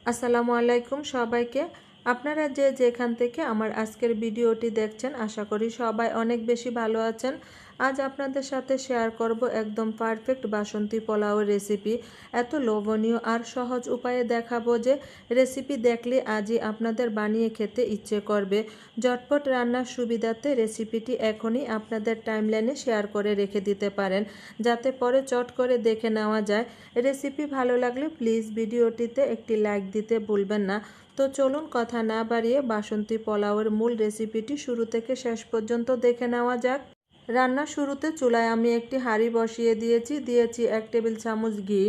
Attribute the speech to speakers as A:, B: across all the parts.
A: আসসালামু আলাইকুম সবাইকে। আপনারা যে যেখান থেকে আমার আজকের ভিডিওটি দেখছেন আশা করি সবাই অনেক বেশি ভালো আছেন। আজ আপনাদের সাথে শেয়ার করব একদম পারফেক্ট বাসন্তী পোলাওয়ের রেসিপি। এত লোভনীয় আর সহজ উপায়ে দেখাবো যে রেসিপি দেখলে আজই আপনাদের বানিয়ে খেতে ইচ্ছে করবে। ঝটপট রান্নার সুবিধাতে রেসিপিটি এখনই আপনাদের টাইমলাইনে শেয়ার করে রেখে দিতে পারেন, যাতে পরে চট করে দেখে নেওয়া যায়। রেসিপি ভালো লাগলে প্লিজ ভিডিওটিতে একটি লাইক দিতে ভুলবেন না। তো চলুন কথা না বাড়িয়ে বাসন্তী পোলাওয়ের মূল রেসিপিটি শুরু থেকে শেষ পর্যন্ত দেখে নেওয়া যাক। রান্নার শুরুতে চুলায় আমি একটি হাঁড়ি বসিয়ে দিয়েছি 1 টেবিল চামচ ঘি।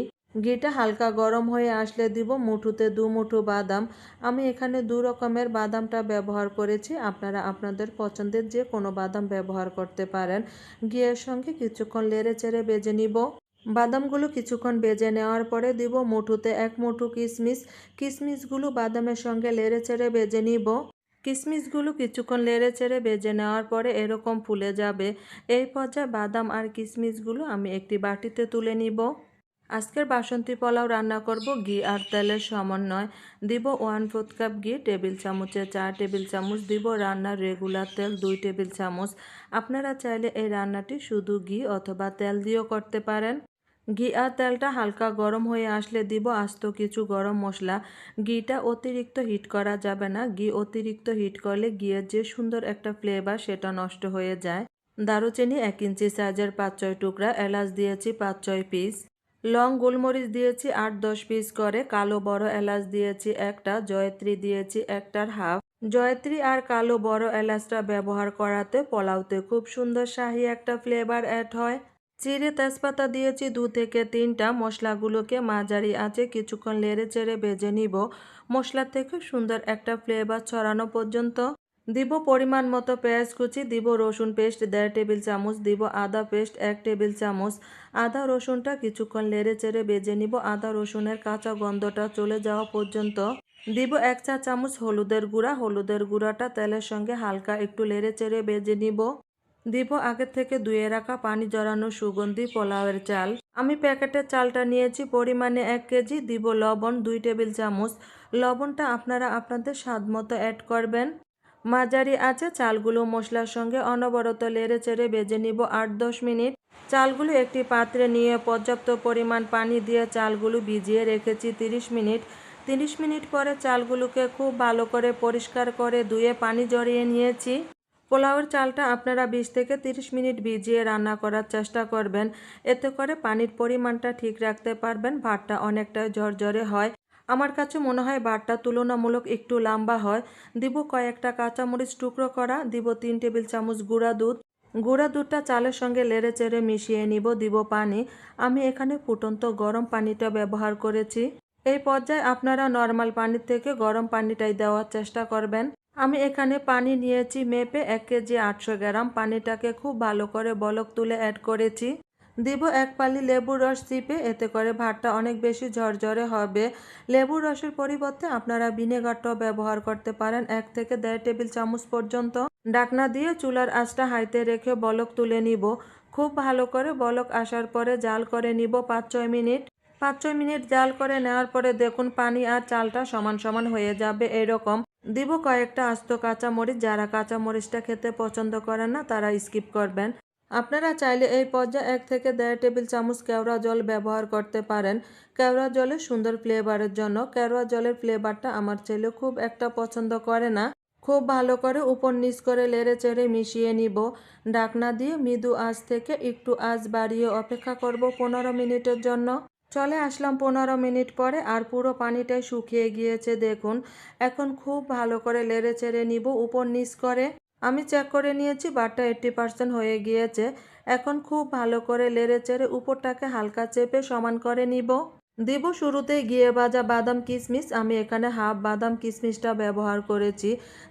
A: ঘিটা হালকা গরম হয়ে আসলে দিব মুঠোতে 2 মুঠো বাদাম। আমি এখানে 2 রকমের বাদামটা ব্যবহার করেছি, আপনারা আপনাদের পছন্দের যে কোনো বাদাম ব্যবহার করতে পারেন। ঘিয়ের সঙ্গে কিছুক্ষণ নেড়ে চেড়ে ভেজে নিব। বাদামগুলো কিছুক্ষণ ভেজে নেওয়ার পরে দিব মুঠোতে 1 মুঠো কিশমিশ। কিশমিশগুলো বাদামের সঙ্গে নেড়ে চেড়ে ভেজে নিব। কিশমিশগুলো কিছুক্ষণ নেড়ে চেড়ে ভেজে নেওয়ার পরে এরকম ফুলে যাবে। এই পর্যায়ে বাদাম আর কিশমিশগুলো আমি একটি বাটিতে তুলে নিব। আজকের বাসন্তী পোলাও রান্না করব ঘি আর তেলের সমন্বয়। দিব 1/4 কাপ ঘি, টেবিল চামচে 4 টেবিল চামচ দিব রান্নার রেগুলার তেল 2 টেবিল চামচ। আপনারা চাইলে এই রান্নাটি শুধু ঘি অথবা তেল দিয়েও করতে পারেন। ঘি আর তেলটা হালকা গরম হয়ে আসলে দিব আস্ত কিছু গরম মশলা। ঘিটা অতিরিক্ত হিট করা যাবে না, ঘি অতিরিক্ত হিট করলে ঘিয়ের যে সুন্দর একটা ফ্লেভার সেটা নষ্ট হয়ে যায়। দারুচিনি 1 ইঞ্চি সাইজের 5-6 টুকরা, এলাচ দিয়েছি 5-6 পিস, লং গোলমরিচ দিয়েছি 8-10 পিস করে, কালো বড় এলাচ দিয়েছি একটা, জয়ত্রী দিয়েছি 1টার হাফ। জয়ত্রী আর কালো বড় এলাচটা ব্যবহার করাতে পোলাওতে খুব সুন্দর শাহি একটা ফ্লেভার অ্যাড হয়। চিড়ে তেজপাতা দিয়েছি 2 থেকে 3টা। মশলাগুলোকে মাঝারি আঁচে কিছুক্ষণ নেড়ে চেড়ে ভেজে নিব, মশলা থেকে সুন্দর একটা ফ্লেভার ছড়ানো পর্যন্ত। দিব পরিমাণ মতো পেঁয়াজ কুচি, দিব রসুন পেস্ট 1.5 টেবিল চামচ, দিব আদা পেস্ট 1 টেবিল চামচ। আদা রসুনটা কিছুক্ষণ নেড়ে চেড়ে ভেজে নিব, আদা রসুনের কাঁচা গন্ধটা চলে যাওয়া পর্যন্ত। দিব 1 চা চামচ হলুদের গুঁড়া, হলুদের গুঁড়াটা তেলের সঙ্গে হালকা একটু নেড়ে চেড়ে ভেজে নিব। দিব আগে থেকে ধুয়ে রাখা পানি জড়ানো সুগন্ধি পোলাওয়ের চাল। আমি প্যাকেটের চালটা নিয়েছি পরিমাণে 1 কেজি। দিব লবণ 2 টেবিল চামচ। লবণটা আপনারা আপনাদের স্বাদ মতো অ্যাড করবেন। মাঝারি আঁচে চালগুলো মশলার সঙ্গে অনবরত নেড়ে চেড়ে ভেজে নিব 8-10 মিনিট। চালগুলো একটি পাত্রে নিয়ে পর্যাপ্ত পরিমাণ পানি দিয়ে চালগুলো ভিজিয়ে রেখেছি 30 মিনিট। 30 মিনিট পরে চালগুলোকে খুব ভালো করে পরিষ্কার করে ধুয়ে পানি ঝরিয়ে নিয়েছি। পোলাওয়ের চালটা আপনারা 20 থেকে 30 মিনিট ভিজিয়ে রান্না করার চেষ্টা করবেন, এতে করে পানির পরিমাণটা ঠিক রাখতে পারবেন। ভাতটা অনেকটাই ঝরঝরে হয়। আমার কাছে মনে হয় ভাতটা তুলনামূলক একটু লম্বা হয়। দিব কয়েকটা কাঁচামরিচ টুকরো করা, দিব 3 টেবিল চামচ গুঁড়া দুধ। গুঁড়া দুধটা চালের সঙ্গে নেড়ে চেড়ে মিশিয়ে নিব। দিব পানি, আমি এখানে ফুটন্ত গরম পানিটা ব্যবহার করেছি। এই পর্যায়ে আপনারা নর্মাল পানির থেকে গরম পানিটাই দেওয়ার চেষ্টা করবেন। আমি এখানে পানি নিয়েছি মেপে 1 কেজি 800 গ্রাম। পানিটাকে খুব ভালো করে বলক তুলে অ্যাড করেছি। দিব 1 পালি লেবুর রস চিপে, এতে করে ভাতটা অনেক বেশি ঝরঝরে হবে। লেবুর রসের পরিবর্তে আপনারা ভিনেগারটাও ব্যবহার করতে পারেন 1 থেকে 1.5 টেবিল চামচ পর্যন্ত। ঢাকনা দিয়ে চুলার আঁচটা হাইতে রেখে বলক তুলে নিব। খুব ভালো করে বলক আসার পরে জাল করে নিব 5-6 মিনিট। 5-6 মিনিট জাল করে নেওয়ার পরে দেখুন পানি আর চালটা সমান সমান হয়ে যাবে এরকম। দিব কয়েকটা আস্ত কাঁচামরিচ, যারা কাঁচামরিচটা খেতে পছন্দ করেন না তারা স্কিপ করবেন। আপনারা চাইলে এই পর্যায়ে 1 থেকে 1.5 টেবিল চামচ কেওড়া জল ব্যবহার করতে পারেন, কেওড়া জলের সুন্দর ফ্লেভারের জন্য। কেওড়া জলের ফ্লেভারটা আমার ছেলে খুব একটা পছন্দ করে না। খুব ভালো করে উপর নিচ করে নেড়ে চেড়ে মিশিয়ে নিব। ঢাকনা দিয়ে মৃদু আঁচ থেকে একটু আঁচ বাড়িয়ে অপেক্ষা করব 15 মিনিটের জন্য। চলে আসলাম 15 মিনিট পরে, আর পুরো পানিটাই শুকিয়ে গিয়েছে দেখুন। এখন খুব ভালো করে নেড়ে চেড়ে নিব উপর নিচ করে। আমি চেক করে নিয়েছি ভাতটা 80% হয়ে গিয়েছে। এখন খুব ভালো করে নেড়ে চেড়ে উপরটাকে হালকা চেপে সমান করে নিব। দিব শুরুতেই ঘিয়ে ভাজা বাদাম কিশমিশ, আমি এখানে হাফ বাদাম কিশমিশটা ব্যবহার করেছি।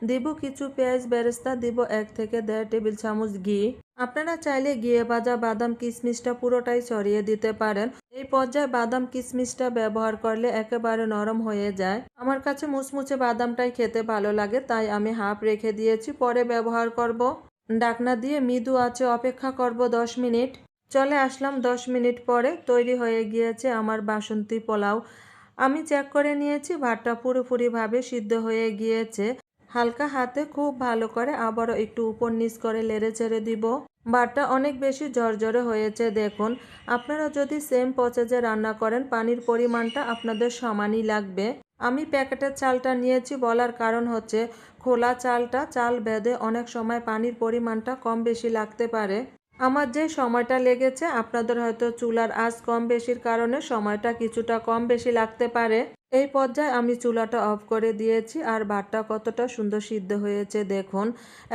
A: দিব কিছু পেঁয়াজ বেরেস্তা, দিব 1 থেকে 1.5 টেবিল চামচ ঘি। আপনারা চাইলে ঘিয়ে ভাজা বাদাম কিশমিশটা পুরোটাই ছড়িয়ে দিতে পারেন। এই পর্যায়ে বাদাম কিশমিশটা ব্যবহার করলে একেবারে নরম হয়ে যায়। আমার কাছে মুচমুচে বাদামটাই খেতে ভালো লাগে, তাই আমি হাফ রেখে দিয়েছি, পরে ব্যবহার করব। ঢাকনা দিয়ে মৃদু আঁচে অপেক্ষা করব 10 মিনিট। চলে আসলাম 10 মিনিট পরে, তৈরি হয়ে গিয়েছে আমার বাসন্তী পোলাও। আমি চেক করে নিয়েছি ভাতটা পুরোপুরিভাবে সিদ্ধ হয়ে গিয়েছে। হালকা হাতে খুব ভালো করে আবারও একটু উপর নিচ করে নেড়ে চেড়ে দিব। ভাতটা অনেক বেশি ঝরঝরে হয়েছে দেখুন। আপনারা যদি সেম প্রসেসে রান্না করেন পানির পরিমাণটা আপনাদের সমানই লাগবে। আমি প্যাকেটের চালটা নিয়েছি বলার কারণ হচ্ছে খোলা চালটা চাল বেঁধে অনেক সময় পানির পরিমাণটা কম বেশি লাগতে পারে। আমার যে সময়টা লেগেছে আপনাদের হয়তো চুলার আঁচ কম বেশির কারণে সময়টা কিছুটা কম বেশি লাগতে পারে। এই পর্যায়ে আমি চুলাটা অফ করে দিয়েছি আর ভাতটা কতটা সুন্দর সিদ্ধ হয়েছে দেখুন।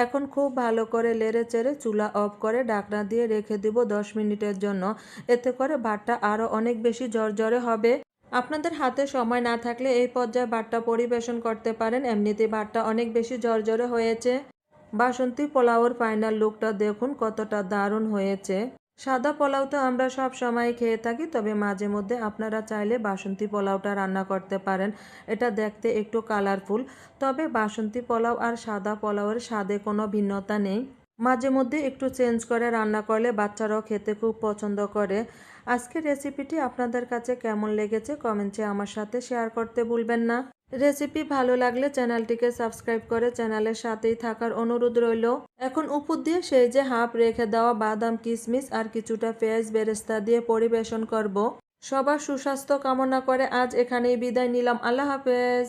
A: এখন খুব ভালো করে নেড়ে চেড়ে চুলা অফ করে ঢাকনা দিয়ে রেখে দিব 10 মিনিটের জন্য। এতে করে ভাতটা আরও অনেক বেশি ঝরঝরে হবে। আপনাদের হাতে সময় না থাকলে এই পর্যায়ে ভাতটা পরিবেশন করতে পারেন। এমনিতেই ভাতটা অনেক বেশি ঝরঝরে হয়েছে। বাসন্তী পোলাওর ফাইনাল লুকটা দেখুন কতটা দারুণ হয়েছে। সাদা পোলাও তো আমরা সব সময় খেয়ে থাকি, তবে মাঝে মধ্যে আপনারা চাইলে বাসন্তী পোলাওটা রান্না করতে পারেন। এটা দেখতে একটু কালারফুল, তবে বাসন্তী পোলাও আর সাদা পোলাওয়ের স্বাদে কোনো ভিন্নতা নেই। মাঝে মধ্যে একটু চেঞ্জ করে রান্না করলে বাচ্চারাও খেতে খুব পছন্দ করে। আজকের রেসিপিটি আপনাদের কাছে কেমন লেগেছে কমেন্টে আমার সাথে শেয়ার করতে ভুলবেন না। রেসিপি ভালো লাগলে চ্যানেলটিকে সাবস্ক্রাইব করে চ্যানেলের সাথেই থাকার অনুরোধ রইল। এখন উপর দিয়ে সেই যে হাফ রেখে দেওয়া বাদাম কিশমিশ আর কিছুটা পেঁয়াজ বেরেস্তা দিয়ে পরিবেশন করব। সবার সুস্বাস্থ্য কামনা করে আজ এখানেই বিদায় নিলাম। আল্লাহ হাফেজ।